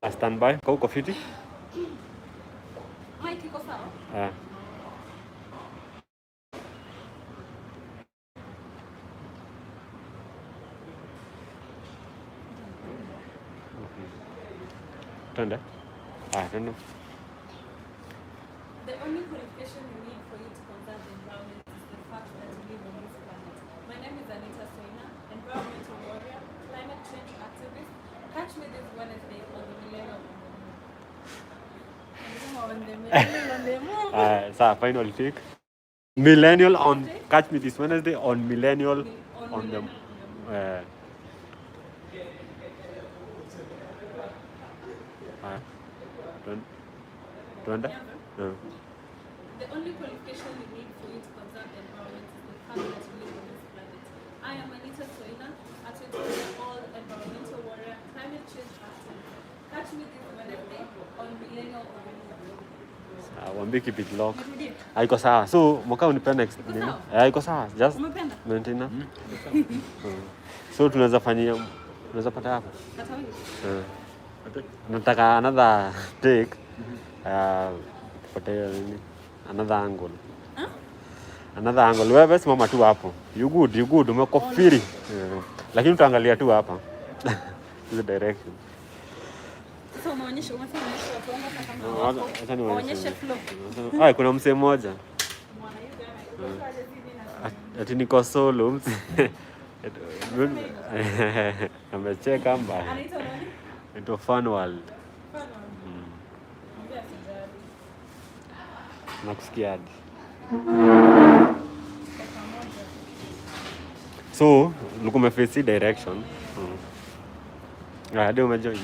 A standby. Kwa uko fiti? Mike iko sawa? Twende. Twende. The only qualification you need for you to conserve the environment is the fact that you live on this planet. My name is Anita Soina, environmental warrior, climate change activist. Catch me this Wednesday on the Millenial On The Move. So final take. Millennial on. Catch me this Wednesday on Millennial on the. Twende. The only qualification you need for you to conserve the environment is the fact that you live on this planet. I am Anita Soina, a 20-year-old environmental warrior, climate change activist. Catch me this Wednesday on Millenial On The Move. Wambie keep it locked. Haiko sawa. So mwaka unipe next nini? Haiko sawa. Just maintain. So tunaweza pata hapo. Nataka another take. Tupate nini? Another angle. Another angle. Wewe simama tu hapo. You good. Umekofiri. Lakini utaangalia tu hapa. This direction. Sasa umeonyesha watu wangu kama waonyeshe flow. Kuna msee mmoja. Ati niko solo. Amecheka mbaya. Anaitwa nani? Ito fun world. Nakusikia hadi. So, look umeface direction. Hadi umejoin.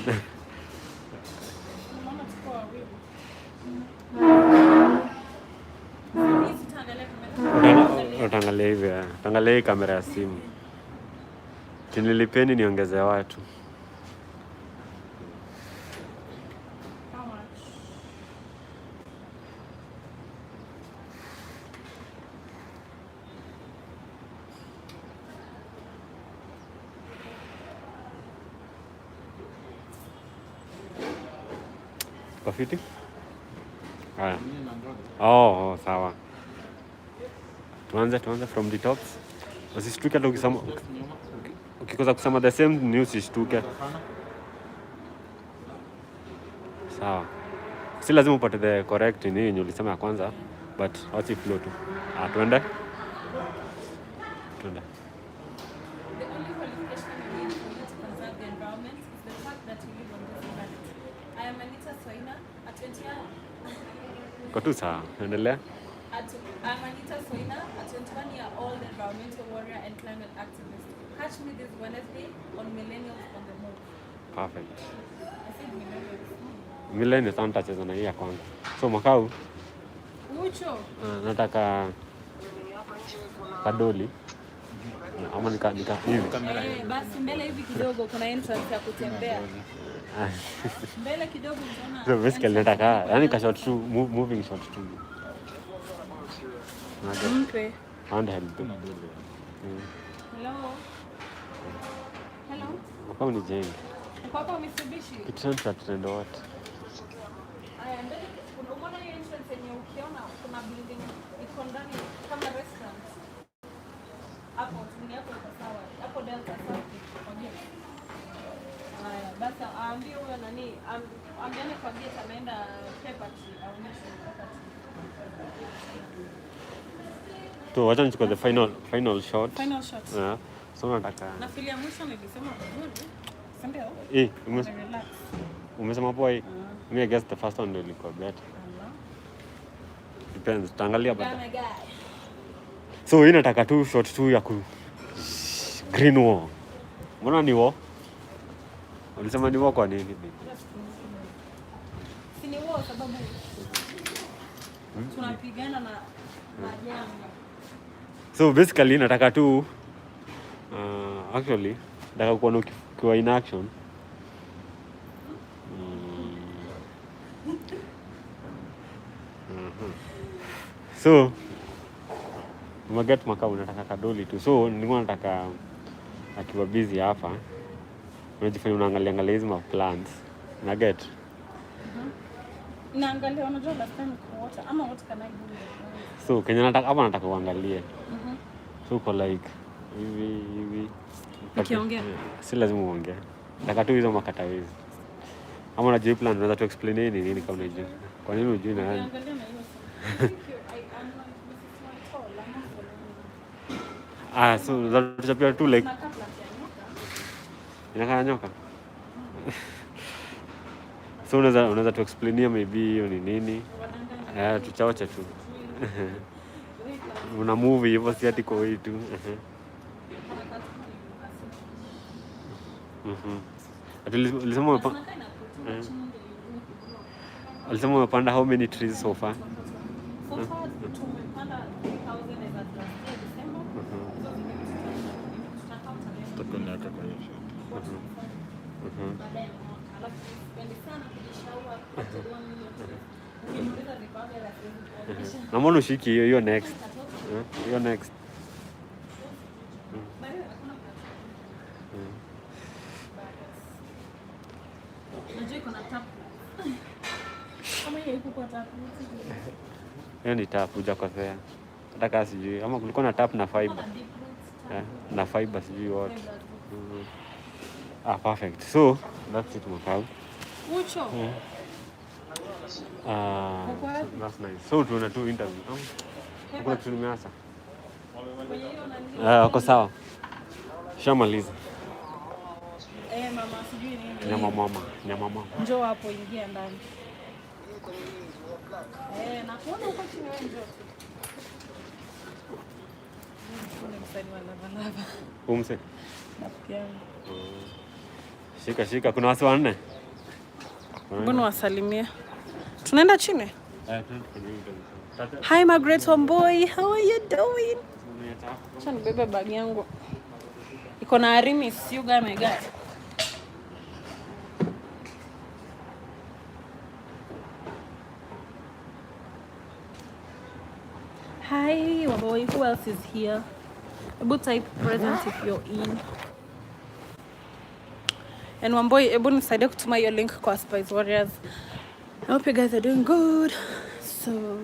Utangalia hivi. Utangalia kamera ya simu. Nilipeni niongeze watu. Kafiti? Haya. Oh, sawa. Tuanze from the tops. Usishtuke hata ukikosa kusema the same news usishtuke. Sawa. Si lazima upate the correct ni yenye ulisema ya kwanza, but wacha flow tu. Tuende. The only qualification you need for you to conserve the environment is the fact that you live on this planet. I am Anita Soina, a 20-year-old. Kwa tu sawa. Endelea. I'm Anita Soina, a 21-year-old environmental warrior and climate activist. Catch me this Wednesday on Millenial On The Move. Perfect. I said Millenial. Millennial sound touches na hii ya kwanza. So mwakau. Mucho. Nataka kadoli. Ama nika hivi. Basi mbele hivi kidogo kuna entrance ya kutembea. Mbele kidogo unaona. So basically nataka yani ka shot tu moving shot tu. Mpe. Handheld. Hello. Mwakau ni jengi. Papa Mitsubishi. Kitendo wote. Aya, mbele unaona hiyo entrance yenye ukiona kuna building iko ndani kama restaurant. Hapo chini yako iko sawa. Hapo Delta South. Aya, basi aambie huyo nani, ambiane kwa gate ameenda paper tree au mission paper tree. So wacha nichukue the final shot. Final shot. Yeah. So nataka. Na filia mwisho nilisema vizuri. Sio? Umesema boy. I guess the first one ndio ilikuwa better. Depends. Tutaangalia baadaye. So hii nataka tu shot tu ya green wall. Mbona ni wall? Ulisema ni wall kwa nini? Si ni wall sababu tunapigana na majanga. So basically nataka tu actually nataka kuona ukiwa in action. So umeget mwaka unataka kadoli tu. So nilikuwa nataka akiwa busy hapa unajifanya unaangalia hizo plans Na get. Naangalia unajua last time kwa water ama what can I do? So Kenya nataka uangalie. So uko like hivi. Ukiongea. Si lazima uongee. Nataka tu hizo makatawizi. Ama unajua plan unaweza tu explain nini kama unajua. Kwa nini unajui na nani? Naangalia na hiyo. So tutachapia tu like inakaa nyoka. So unaweza tu explainia maybe hiyo ni nini? Tuchaocha tu. Una movie hivyo si ati kwa hii tu. Alisema umepanda how many trees so far? So far tumepanda 3,000 as at last year December. Tutakwenda kwa hiyo. Na mbona ushiki hiyo next? Hiyo next. Najua iko na tap. Kama hiyo iko kwa tap. Hiyo ni tap hujakosea. Hata kama sijui ama kulikuwa na tap na fiber. Na fiber sijui what. Perfect. So that's it Makau. Ucho. That's nice. So tuna tu interview. Kuna kitu nimeasa. Wako sawa. Shamaliza. Mama sijui nini. Nyama mama. Njoo hapo ingia ndani. Na kuona uko chini wewe njoo. Kuna msanii wa lava. Umse. Nafikiana. Shika kuna wasi wanne. Mbona wasalimia? Tunaenda chini? Hi Margaret Wamboi, how are you doing? Acha nibebe bag yangu. Iko na Arimis, you guy my guy. Hi Wamboi, who else is here? Ebu type present if you're in. And Wamboi, ebu nisaidie kutuma hiyo link kwa Spice Warriors. I hope you guys are doing good. So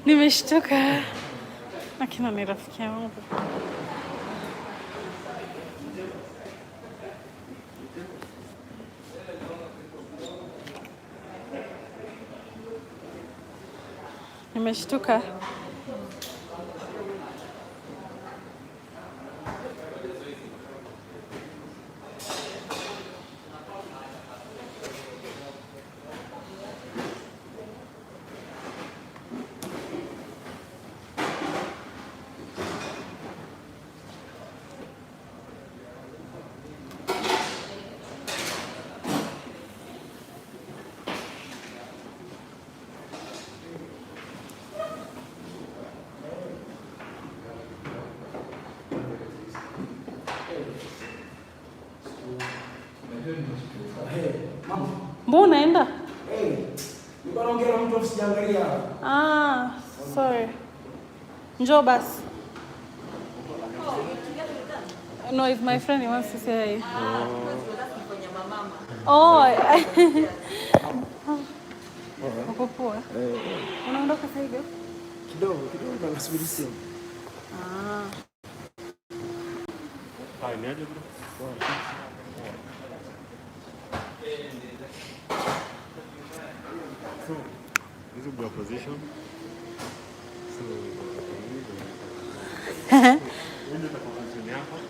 nimeshtuka. Akina ni rafiki yangu. Nimeshtuka. Mbona unaenda? Niko naongea na mtu usijiangalia. Sorry. Njoo basi. No, if my friend wants to say hi. Uko poa? Unaondoka sasa hivi? Kidogo na nasubiri simu. Hi, niaje bro? So, this will be your position.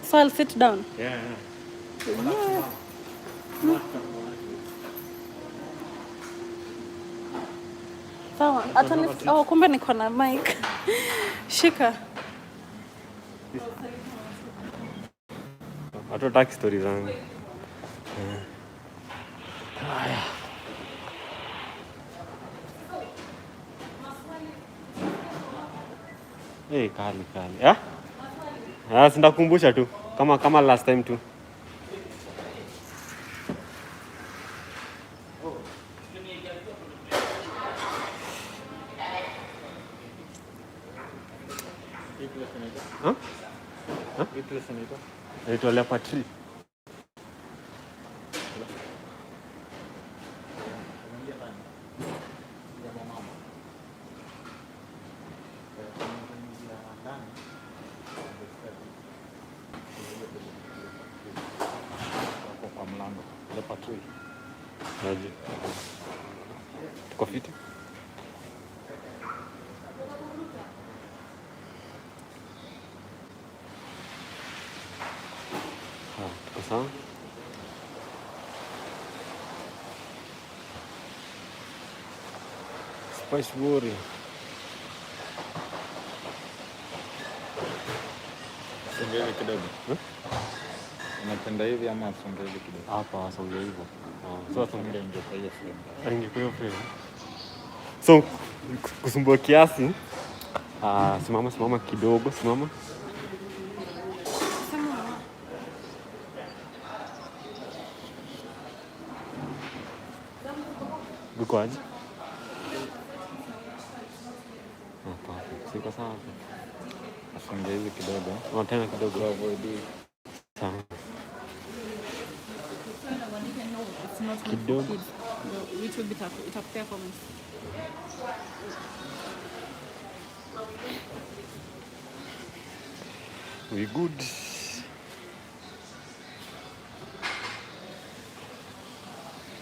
So I'll sit down. Yeah. Sawa, kumbe niko na mic. Shika. Hatutaki story zangu. Haya. Kali. Sindakumbusha tu kama last time tu. Inaitwa Leopard Tree. Kwa mlango. Leopard Tree. Aje. Tuko fiti? Tuko sawa? Spice Warrior. Songea kidogo. Unapenda hivi ama songe hivi kidogo? Hapa songe hivyo. So songe ndio kwa hiyo frame. Ingekuwa hiyo frame. So kusumbua kiasi. Simama kidogo, simama. Uko aje? Hapa. Siko sawa. Songe hivi kidogo. Tena kidogo. Avoid. Sawa. It's not Kidogo. kids. Which will be itakupea comments. We good.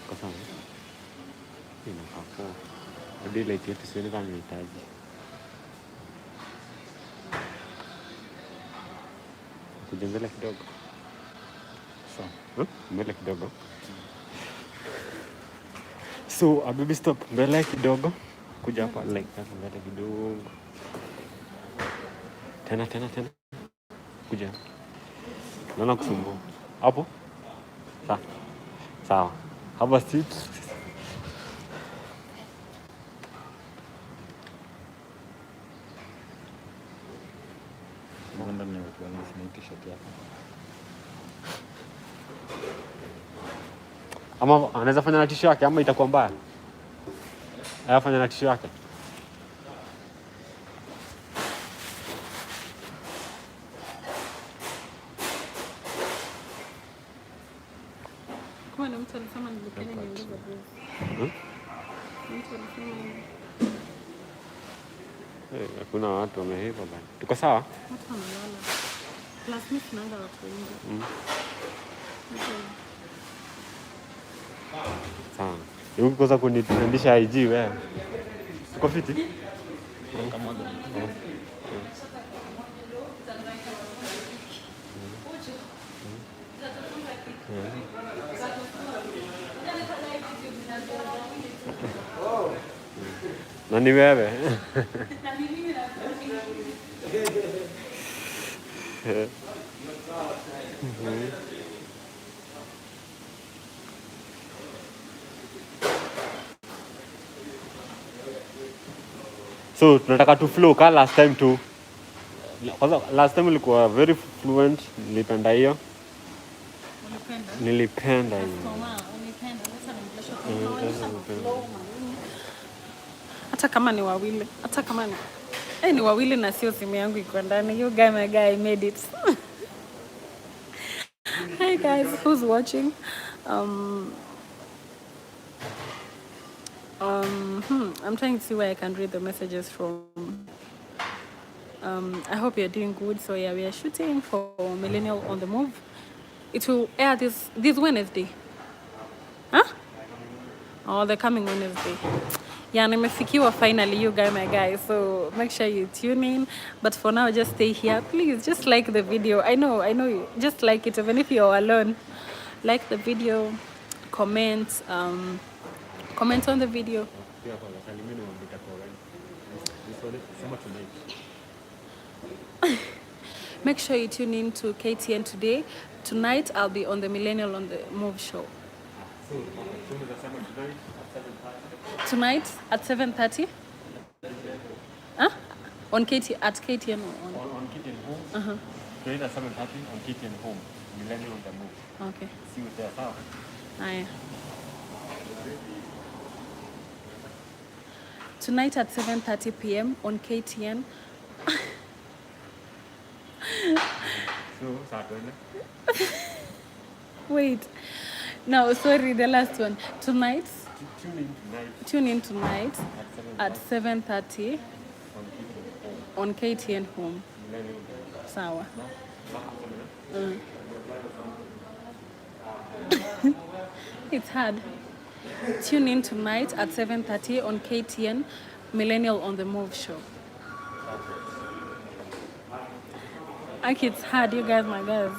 Kwa sawa. Inakaa poa. Hadi light yetu sioni kama inahitaji. Kuja mbele kidogo. Sawa. Mbele kidogo. So, a baby stop mbele kidogo. Kuja hapa like that mbele kidogo. Tena. Kuja. Naona kusumbua. Hapo? Sawa. Have a seat. Mbona ni watu wanaishi t-shirt yako? Ama anaweza fanya na tishu yake ama itakuwa mbaya? Fanya na tishu yake. Kama ni mtu alisema nilipenda niongeze dress. Mtu alisema Kuna watu wameheva bana. Tuko sawa? watu wanalala. Plus mimi tunaanga watu wengi. Sawa. Yuko kosa kunitendisha IG wewe. Uko fiti? Kama Na ni wewe. So tunataka tu flow ka last time tu. Kwanza last time ilikuwa very fluent, nilipenda hiyo. Nilipenda hiyo. Hata kama ni wawili, ni wawili na sio simu yangu iko ndani. You guy, my guy made it. Hi guys, who's watching? I'm trying to see where I can read the messages from. I hope you're doing good. So yeah, we are shooting for Millenial On The Move. It will air this Wednesday. Huh? Oh, the coming Wednesday. Yeah, nimefikiwa finally, you guy, my guy. So make sure you tune in. But for now, just stay here. Please, just like the video. I know you. Just like it, even if you're alone. Like the video, comment on the video. Make sure you tune in to KTN today. Tonight, I'll be on the Millenial On The Move show. Tonight at 7:30. Huh? At KTN. On KTN. Join at 7:30 on KTN Home, Millenial On The Move. Okay. See you there, sawa? Aye. Tonight at 7:30 p.m. on KTN. So, Saturday. Wait. No, sorry, the last one. Tonight. Tune in tonight at 7:30 on KTN Home. Sawa. It's hard. Tune in tonight at 7:30 on KTN Millennial on the Move show. Like, it's hard, you guys, my guys.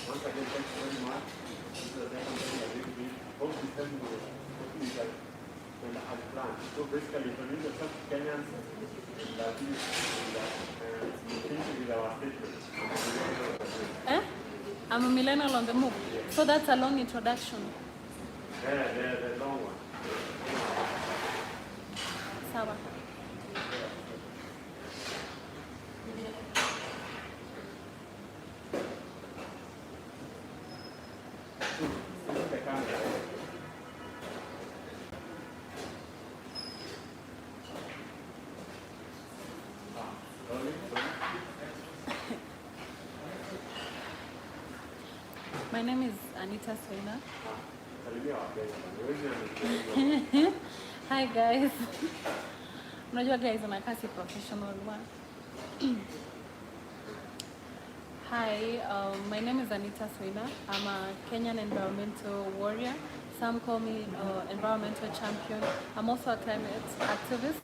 Once again, thanks very much. This is the second time I will be both discussing with and as planned. So basically, introduce yourself to Kenyans and finish with our statement. I'm a millennial on the move. So that's a long introduction. Yeah, the long one. Sawa. My name is Anita Soina. Hi guys. Unajua guys, unakaa si professional one. Hi, my name is Anita Soina. I'm a Kenyan environmental warrior. Some call me environmental champion. I'm also a climate activist.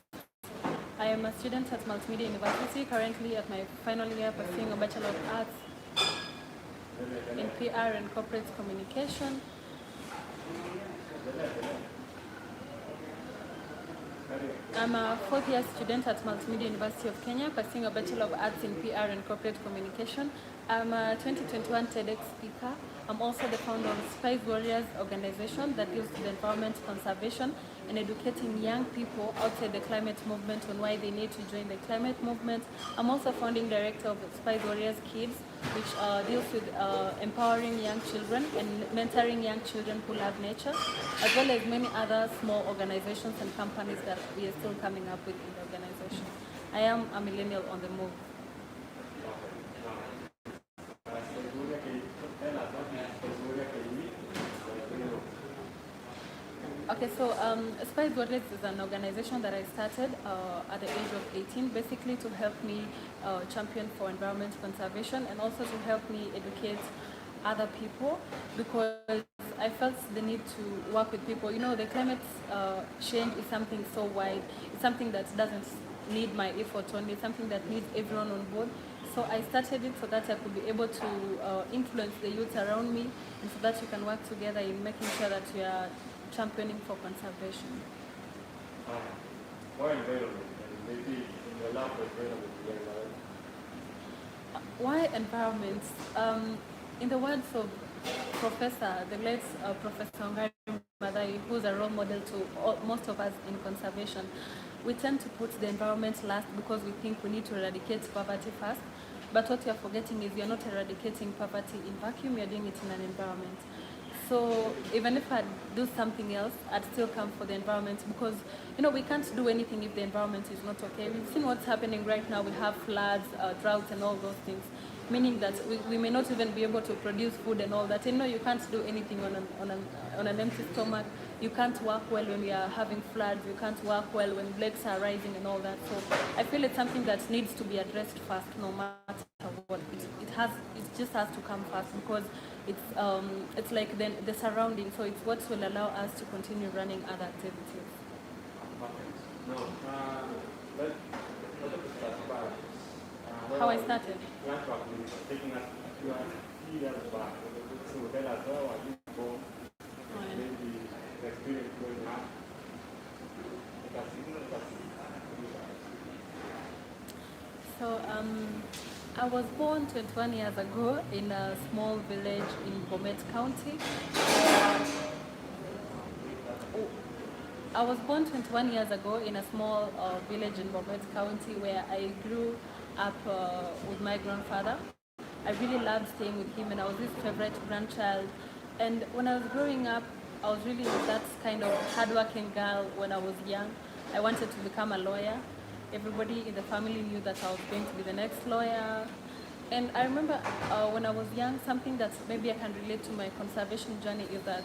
I am a student at Multimedia University, currently at my final year pursuing a Bachelor of Arts in PR and Corporate Communication. I'm a fourth-year student at Multimedia University of Kenya, pursuing a Bachelor of Arts in PR and Corporate Communication. I'm a 2021 TEDx speaker. I'm also the founder of Spice Warriors organization that deals with environment conservation and educating young people outside the climate movement on why they need to join the climate movement. I'm also founding director of Spice Warriors Kids, which deals with empowering young children and mentoring young children who love nature, as well as many other small organizations and companies that we are still coming up with in the organization. I am a millennial on the move. Okay, so Spice Warriors is an organization that I started at the age of 18, basically to help me champion for environment conservation and also to help me educate other people, because I felt the need to work with people. You know, the climate change is something so wide. It's something that doesn't need my effort only. It's something that needs everyone on board. So I started it so that I could be able to influence the youth around me, and so that we can work together in making sure that we are championing for conservation. Why environment? Maybe the love for environment. Why environment? In the words of the late Professor Ngari Madai, who's a role model to most of us in conservation, we tend to put the environment last because we think we need to eradicate poverty first. But what you're forgetting is you're not eradicating poverty in vacuum, you're doing it in an environment. So even if I do something else, I'd still come for the environment because, we can't do anything if the environment is not okay. We've seen what's happening right now. We have floods, droughts, and all those things, meaning that we may not even be able to produce food and all that. And you can't do anything on an empty stomach. You can't work well when we are having floods. You can't work well when lakes are rising and all that. So I feel it's something that needs to be addressed first, no matter what. It just has to come first because it's like the surrounding. So it's what will allow us to continue running other activities. How I started. Taking us a few years back. So tell us how are you going? Maybe the experience going up. So I was born 21 years ago in a small village in Bomet County. I was born 21 years ago in a small village in Bomet County where I grew up with my grandfather. I really loved staying with him and I was his favorite grandchild. And when I was growing up, I was really that kind of hardworking girl when I was young. I wanted to become a lawyer. Everybody in the family knew that I was going to be the next lawyer. And I remember when I was young, something that maybe I can relate to my conservation journey is that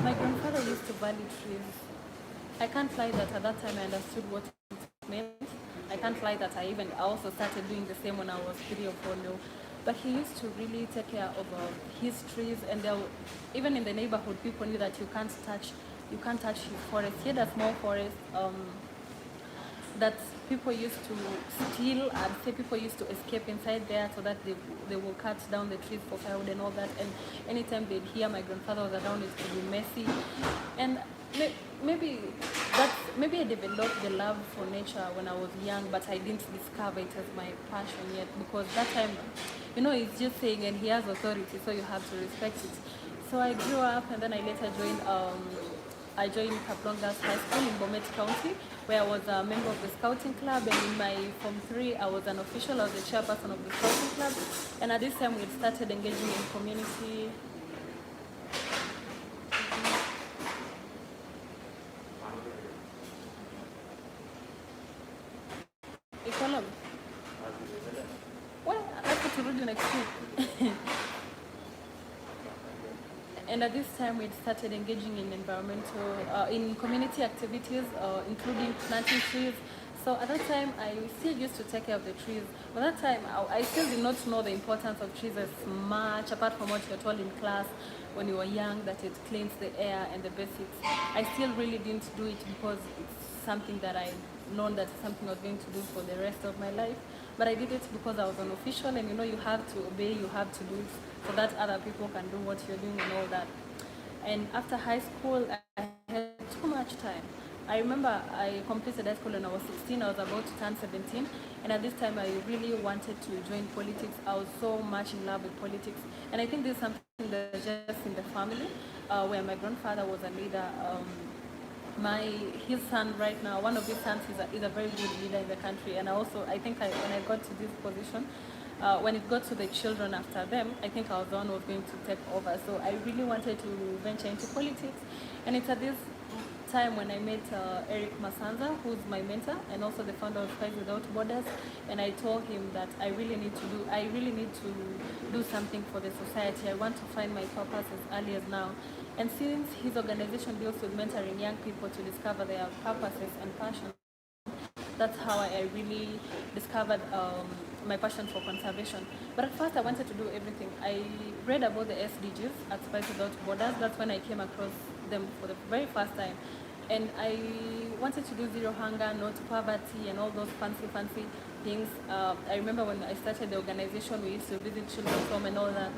my grandfather used to value trees. I can't lie that at that time I understood what it meant. I can't lie that I also started doing the same when I was 3 or 4 now. But he used to really take care of his trees, and even in the neighborhood, people knew that you can't touch his forest. He had a small forest that people used to steal, and say people used to escape inside there so that they will cut down the trees for firewood and all that. And anytime they'd hear my grandfather was around, it could be messy. And maybe I developed the love for nature when I was young, but I didn't discover it as my passion yet because that time, it's just saying, and he has authority, so you have to respect it. So I grew up, and then I later joined Kaplongas High School in Bomet County, where I was a member of the scouting club, and in my Form 3, I was an official, I was the chairperson of the scouting club, and at this time we had started engaging in community. Well, I have to read next week. And at this time, we started engaging in in community activities, including planting trees. So at that time, I still used to take care of the trees. But that time, I still did not know the importance of trees as much, apart from what you were told in class when you were young, that it cleans the air and the basics. I still really didn't do it because it's something that I known that something I was going to do for the rest of my life. But I did it because I was an official, and you have to obey, you have to do it so that other people can do what you're doing and all that. And after high school, I had too much time. I remember I completed high school when I was 16. I was about to turn 17. And at this time, I really wanted to join politics. I was so much in love with politics. And I think this is something that's just in the family, where my grandfather was a leader. His son right now, one of his sons is a very good leader in the country. And I think when I got to this position, when it got to the children after them, I think I was the one who was going to take over. So I really wanted to venture into politics. And it's at this time when I met Eric Masanza, who's my mentor and also the founder of Spies Without Borders. And I told him that I really need to do something for the society. I want to find my purpose as early as now. And since his organization deals with mentoring young people to discover their purposes and passions, that's how I really discovered my passion for conservation. But at first I wanted to do everything. I read about the SDGs at Spies Without Borders. That's when I came across them for the very first time. And I wanted to do zero hunger, no to poverty, and all those fancy things. I remember when I started the organization, we used to visit children's home and all that.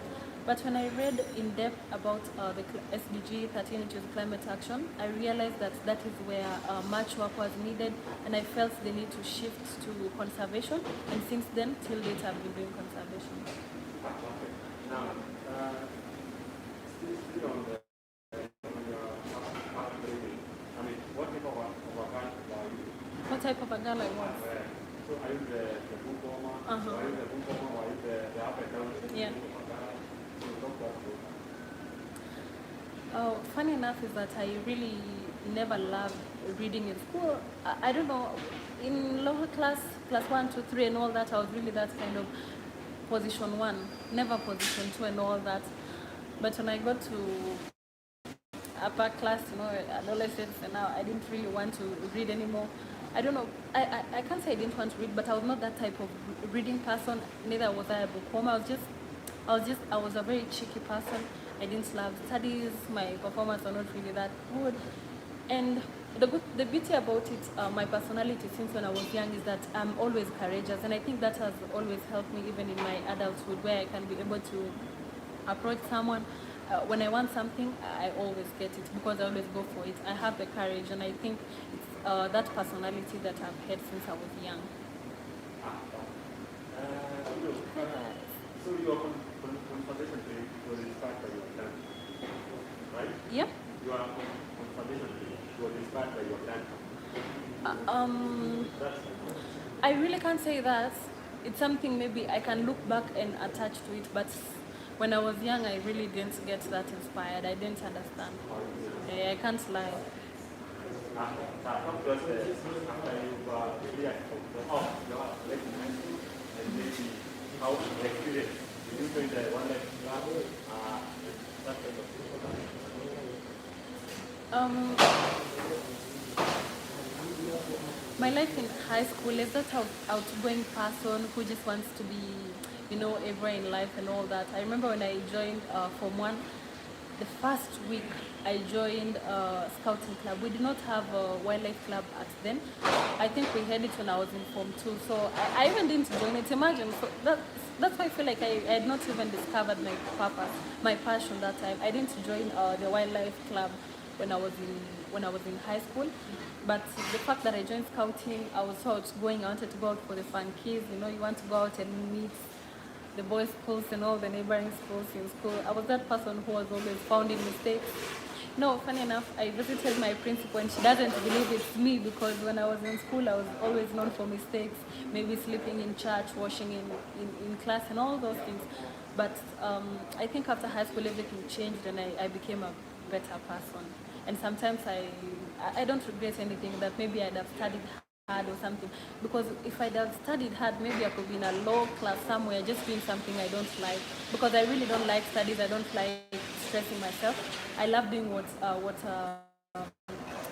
But when I read in depth about the SDG 13, which is climate action, I realized that that is where much work was needed, and I felt the need to shift to conservation. And since then, till date, I've been doing conservation. Now, still on your upbringing, I mean, what type of a girl are you? What type of a girl I was? So are you the book woman? Are you the book woman? Yeah. Oh, funny enough is that I really never loved reading in school. I don't know, in lower class 1, 2, 3 and all that, I was really that kind of position 1, never position 2 and all that. But when I got to upper class, adolescence, and now I didn't really want to read anymore. I don't know, I can't say I didn't want to read, but I was not that type of reading person. Neither was I a bookworm. I was a very cheeky person. I didn't love studies. My performance was not really that good. And the beauty about it, my personality since when I was young, is that I'm always courageous, and I think that has always helped me even in my adulthood, where I can be able to approach someone. When I want something, I always get it because I always go for it. I have the courage, and I think it's that personality that I've had since I was young. So your conversation was inspired by your dad, right? Yep. Your conversation was inspired by your dad. I really can't say that. It's something maybe I can look back and attach to it, but when I was young, I really didn't get that inspired. I didn't understand. I can't lie. How experience you think that one My life in high school is that outgoing person who just wants to be, everywhere in life and all that. I remember when I joined Form 1, the first week I joined Scouting Club. We did not have a wildlife club at then. I think we had it when I was in Form 2. So I even didn't join it. Imagine. So that's why I feel like I had not even discovered my purpose, my passion that time. I didn't join the wildlife club when I was in high school. But the fact that I joined Scouting, I was so outgoing. I wanted to go out for the fun kids. You want to go out and meet the boys' schools and all the neighboring schools in school. I was that person who was always finding mistakes. No, funny enough, I visited my principal and she doesn't believe it's me, because when I was in school, I was always known for mistakes, maybe sleeping in church, washing in class and all those things. But I think after high school, everything changed and I became a better person. And sometimes I don't regret anything that maybe I'd have studied hard or something, because if I'd have studied hard, maybe I could be in a low class somewhere just doing something I don't like, because I really don't like studies. I don't like stressing myself. I love doing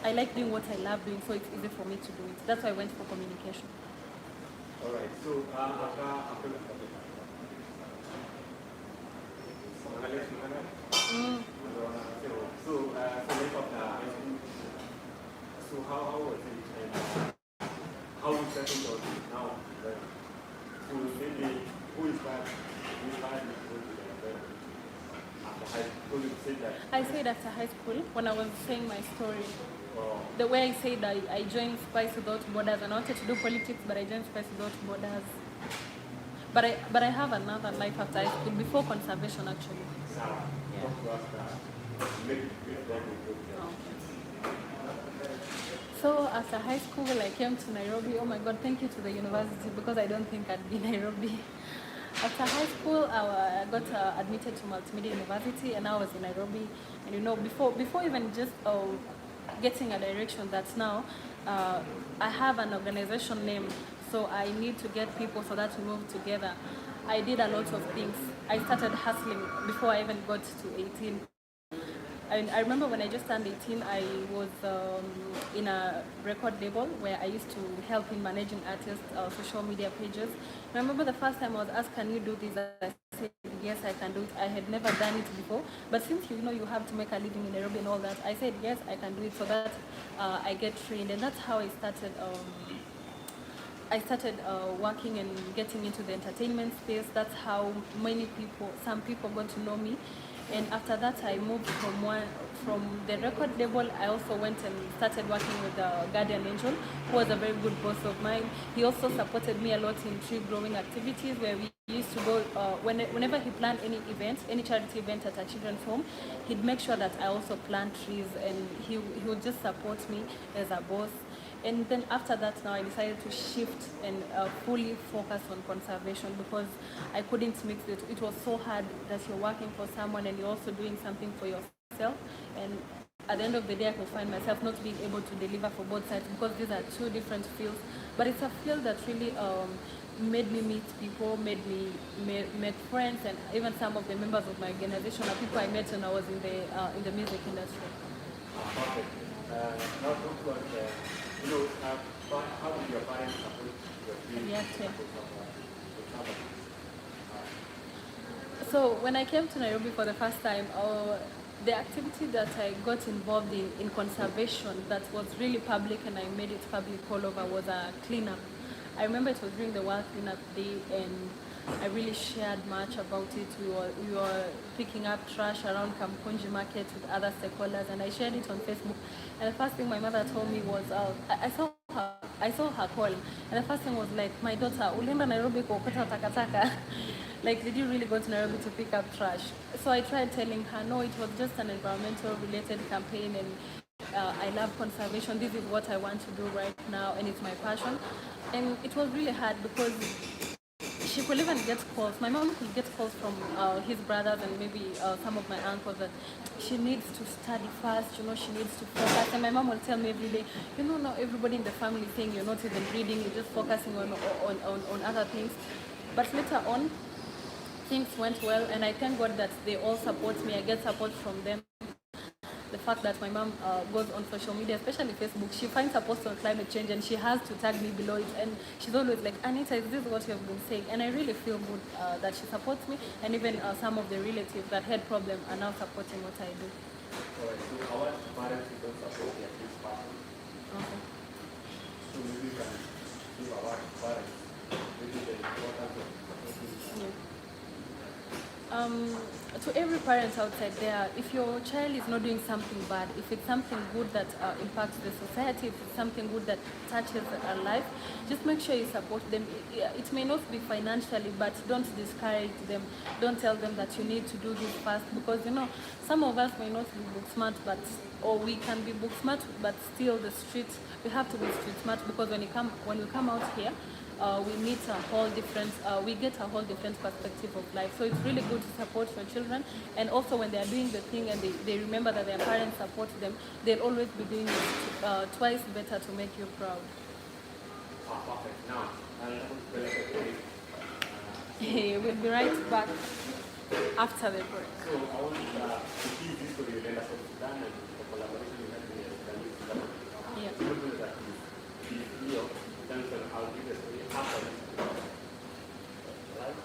I like doing what I love doing, so it's easy for me to do it. That's why I went for communication. All right. So so how was it? How you settled on it now? So maybe who inspired you to go to after high school? You said that. I said after high school, when I was saying my story, Oh. the way I said I joined Spice Without Borders, and I wanted to do politics, but I joined Spice Without Borders. But I have another life after high school, before conservation actually. So after high school, I came to Nairobi. Oh my God, thank you to the university, because I don't think I'd be in Nairobi. After high school, I got admitted to Multimedia University, and I was in Nairobi. And before even just getting a direction that's now, I have an organization name, so I need to get people so that we move together. I did a lot of things. I started hustling before I even got to 18. I remember when I just turned 18, I was in a record label where I used to help in managing artists' social media pages. I remember the first time I was asked, "Can you do this?" I said, "Yes, I can do it." I had never done it before, but since you have to make a living in Nairobi and all that, I said, "Yes, I can do it," so that I get trained, and that's how I started. I started working and getting into the entertainment space. That's how some people got to know me. And after that, I moved from the record label. I also went and started working with Guardian Angel, who was a very good boss of mine. He also supported me a lot in tree growing activities, where we used to go, whenever he planned any event, any charity event at a children's home, he'd make sure that I also plant trees, and he would just support me as a boss. And then after that, now I decided to shift and fully focus on conservation because I couldn't mix it. It was so hard that you're working for someone and you're also doing something for yourself. And at the end of the day, I could find myself not being able to deliver for both sides because these are two different fields. But it's a field that really made me meet people, made me met friends, and even some of the members of my organization are people I met when I was in the music industry. Perfect. Now talk about, how did your parents support your dreams? Yeah, so when I came to Nairobi for the first time, the activity that I got involved in conservation that was really public and I made it public all over was a cleanup. I remember it was during the World Cleanup Day and I really shared much about it. We were picking up trash around Kamkunji Market with other stakeholders and I shared it on Facebook. And the first thing my mother told me was, I saw her call and the first thing was like, my daughter, ulienda Nairobi kuokota takataka. Like, did you really go to Nairobi to pick up trash? So I tried telling her, no, it was just an environmental related campaign and I love conservation. This is what I want to do right now and it's my passion. And it was really hard because she could even get calls. My mom could get calls from his brothers and maybe some of my uncles that she needs to study first, she needs to focus. And my mom will tell me every day, not everybody in the family saying you're not even reading, you're just focusing on other things. But later on, things went well and I thank God that they all support me. I get support from them. The fact that my mom goes on social media, especially Facebook, she finds a post on climate change and she has to tag me below it and she's always like, Anita, is this what you have been saying? And I really feel good that she supports me and even some of the relatives that had problems are now supporting what I do. Alright, so our parents don't support their kids' passion. Okay. So maybe we can give our parents maybe the importance of supporting. Yeah. To every parent outside there, if your child is not doing something bad, if it's something good that impacts the society, if it's something good that touches their life, just make sure you support them. It may not be financially, but don't discourage them. Don't tell them that you need to do this first because some of us may not be book smart, or we can be book smart, but still we have to be street smart because when we come out here, we meet we get a whole different perspective of life. So it's really good to support your children. And also when they are doing the thing and they remember that their parents support them, they'll always be doing it twice better to make you proud. Perfect. Now, We'll be right back after the break. So I want to keep this story and South Sudan and the collaboration you had with Sudan. Yeah. People that you I'll give the story after this. Right?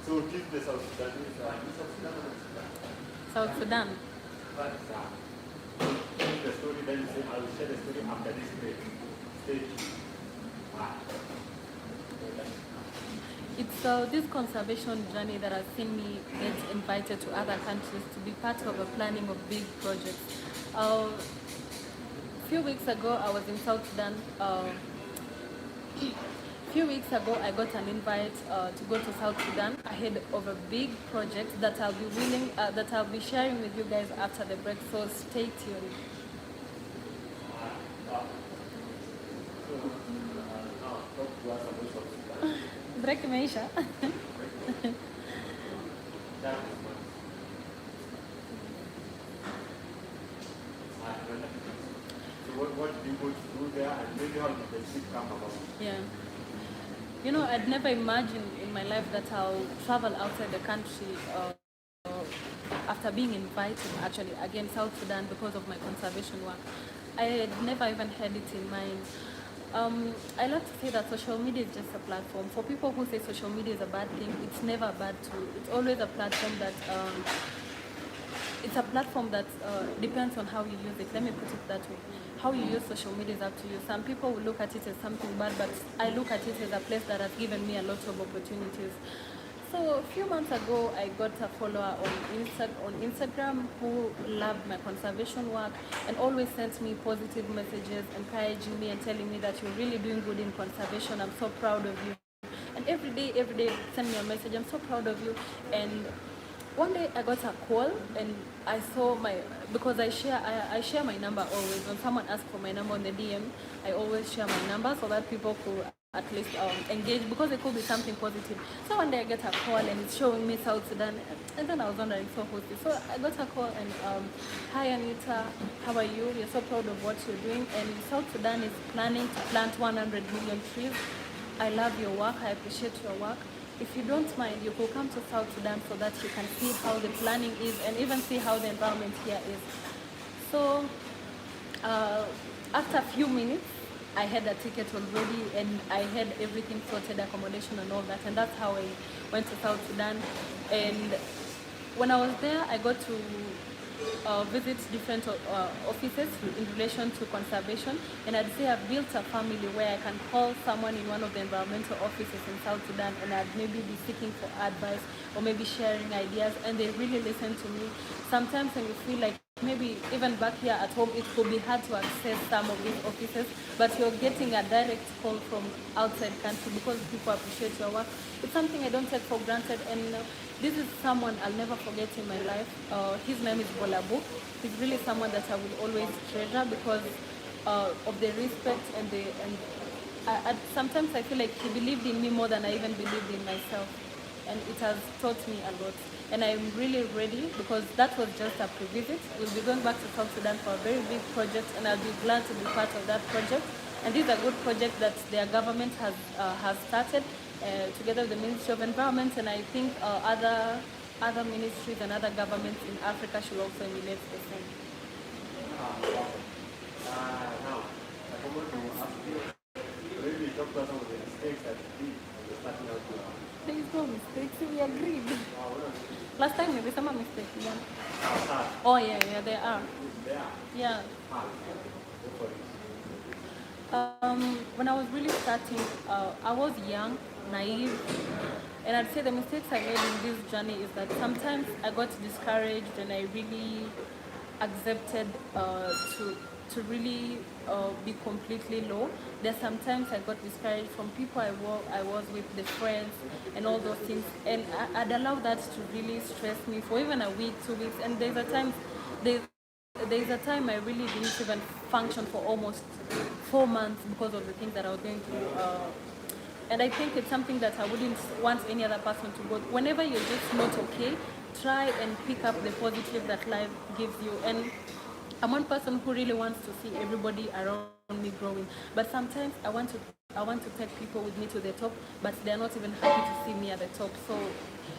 So keep the South Sudan. South Sudan. But the story, then you say, I will share the story after this break. Stay tuned. It's this conservation journey that has seen me get invited to other countries to be part of the planning of big projects. A few weeks ago, I was in South Sudan. Few weeks ago, I got an invite to go to South Sudan ahead of a big project that I'll be sharing with you guys after the break. So stay tuned. Break imeisha. What do you go to do there and maybe how did the trip come about? Yeah. I'd never imagined in my life that I'll travel outside the country after being invited, actually, again, South Sudan because of my conservation work. I had never even had it in mind. I love to say that social media is just a platform. For people who say social media is a bad thing, it's never a bad tool. It's always a platform that depends on how you use it. Let me put it that way. How you use social media is up to you. Some people will look at it as something bad, but I look at it as a place that has given me a lot of opportunities. So a few months ago, I got a follower on Instagram who loved my conservation work and always sent me positive messages, encouraging me and telling me that you're really doing good in conservation. I'm so proud of you. And every day, send me a message. I'm so proud of you. And one day I got a call and I saw because I share my number always. When someone asks for my number on the DM, I always share my number so that people could at least engage, because it could be something positive. So one day I get a call and it's showing me South Sudan, and then I was wondering, so who's this? So I got a call and hi Anita, how are you? We're so proud of what you're doing, and South Sudan is planning to plant 100 million trees. I love your work, I appreciate your work. If you don't mind, you could come to South Sudan so that you can see how the planning is and even see how the environment here is. So after a few minutes, I had a ticket already and I had everything sorted, accommodation and all that, and that's how I went to South Sudan. And when I was there, I got to visit different offices in relation to conservation, and I'd say I've built a family where I can call someone in one of the environmental offices in South Sudan and I'd maybe be seeking for advice or maybe sharing ideas, and they really listen to me. Sometimes when you feel like maybe even back here at home it could be hard to access some of these offices, but you're getting a direct call from outside country because people appreciate your work. It's something I don't take for granted, and this is someone I'll never forget in my life. His name is Bolabu. He's really someone that I will always treasure because of the respect and sometimes I feel like he believed in me more than I even believed in myself, and it has taught me a lot. And I'm really ready because that was just a pre-visit. We'll be going back to South Sudan for a very big project, and I'll be glad to be part of that project. And this is a good project that their government has started together with the Ministry of Environment, and I think other ministries and other governments in Africa should also emulate the same. Now, I want to ask you, maybe talk about some of the mistakes that you did starting out your... There is no mistakes, we agreed. Last time there was some mistake. Yeah. Oh yeah, there are. Yeah. When I was really starting, I was young, naive, and I'd say the mistakes I made in this journey is that sometimes I got discouraged and I really accepted to really be completely low. There's sometimes I got discouraged from people I was with, the friends and all those things, and I'd allow that to really stress me for even a week, 2 weeks, and there's a time I really didn't even function for almost 4 months because of the things that I was going through. And I think it's something that I wouldn't want any other person to go. Whenever you're just not okay, try and pick up the positive that life gives you. And I'm one person who really wants to see everybody around me growing, but sometimes I want to take people with me to the top, but they're not even happy to see me at the top. So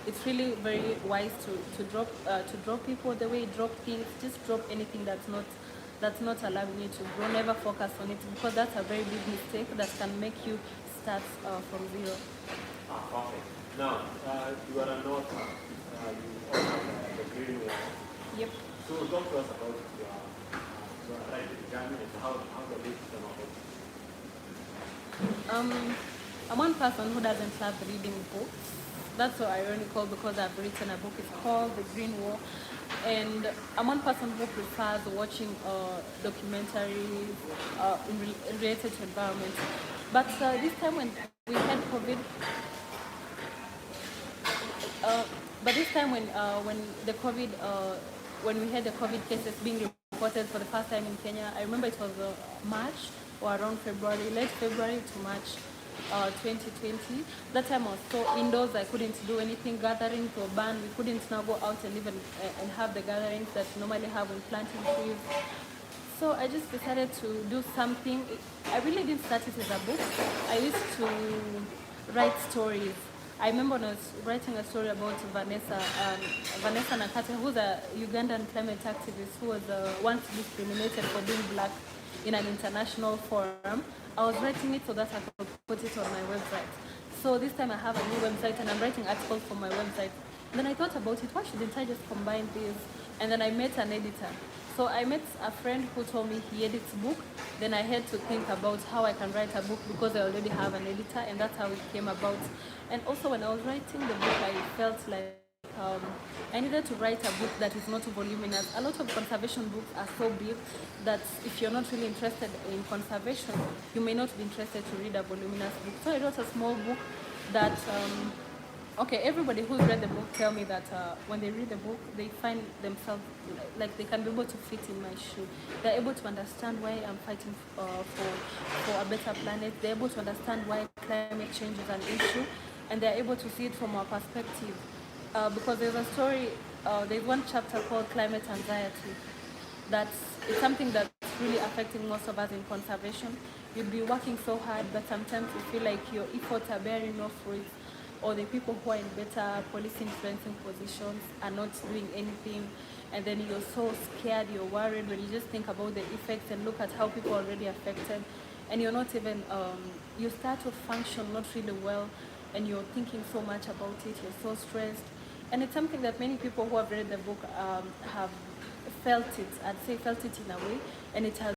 it's really very wise to drop people the way you drop things. Just drop anything that's not allowing you to grow. Never focus on it, because that's a very big mistake that can make you start from zero. Perfect. Now, you are an author. You also have the Green Wall. Yep. So talk to us about your writing journey and how the book came about. I'm one person who doesn't love reading books. That's so ironical because I've written a book. It's called The Green Wall. And I'm one person who prefers watching documentaries related to environment. But this time when we had COVID, when we had the COVID cases being reported for the first time in Kenya, I remember it was March or around February, late February to March 2020. That time I was so indoors, I couldn't do anything. Gatherings were banned. We couldn't now go out and even and have the gatherings that we normally have when planting trees. So I just decided to do something. I really didn't start it as a book. I used to write stories. I remember when I was writing a story about Vanessa Nakate, who's a Ugandan climate activist who was once discriminated for being black in an international forum. I was writing it so that I could put it on my website. So this time I have a new website and I'm writing articles for my website. And then I thought about it, why shouldn't I just combine these? And then I met an editor. So I met a friend who told me he edits book. Then I had to think about how I can write a book because I already have an editor, and that's how it came about. And also when I was writing the book, I felt like I needed to write a book that is not voluminous. A lot of conservation books are so big that if you're not really interested in conservation, you may not be interested to read a voluminous book. So I wrote a small book that okay, everybody who's read the book tell me that when they read the book, they find themselves like they can be able to fit in my shoe. They're able to understand why I'm fighting for a better planet. They're able to understand why climate change is an issue, and they're able to see it from our perspective. Because there's a story, there's one chapter called Climate Anxiety. It's something that's really affecting most of us in conservation. You'll be working so hard, but sometimes you feel like your efforts are bearing no fruit, or the people who are in better policy influencing positions are not doing anything, and then you're so scared, you're worried when you just think about the effects and look at how people are already affected, and you're not even, you start to function not really well, and you're thinking so much about it, you're so stressed. And it's something that many people who have read the book have felt it, I'd say felt it in a way, and it has